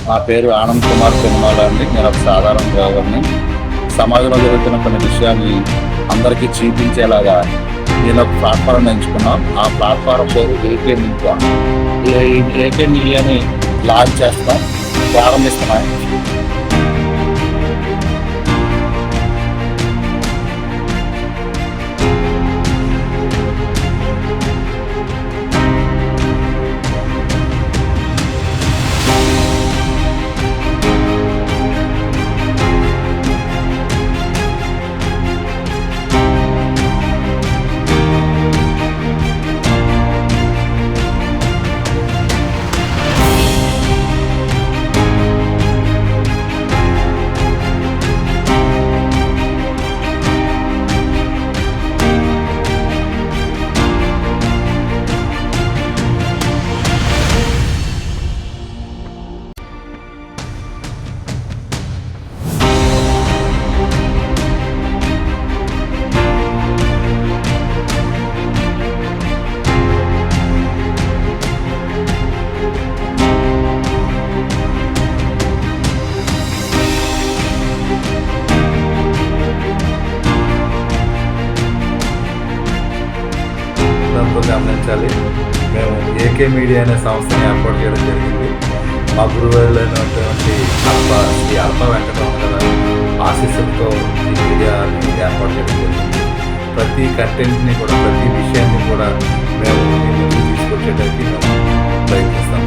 నా పేరు ఆనంద్ కుమార్ పెనుమాల అండి. నేను ఒక సాధారణ డ్రైవర్ని. సమాజంలో జరుగుతున్న కొన్ని విషయాన్ని అందరికీ చూపించేలాగా నేను ఒక ప్లాట్ఫారం ఎంచుకున్నాం. ఆ ప్లాట్ఫారం పేరు ఏకే మీడియా. ఈ ఏకే మీడియాని లాంచ్ చేస్తాం, ప్రారంభిస్తున్నాం. గమనించాలి. మేము ఏకే మీడియా అనే సంస్థని ఏర్పాటు చేయడం జరిగింది. మా గురువులైనటువంటి శ్రీ అల్ప వెంకటరమణ గారి ఆశీస్సులతో ఈ మీడియాని ఏర్పాటు చేయడం జరిగింది. ప్రతి కంటెంట్ని కూడా, ప్రతి విషయాన్ని కూడా మేము తీసుకొచ్చేటప్పుడు మేము ప్రయత్నిస్తాం.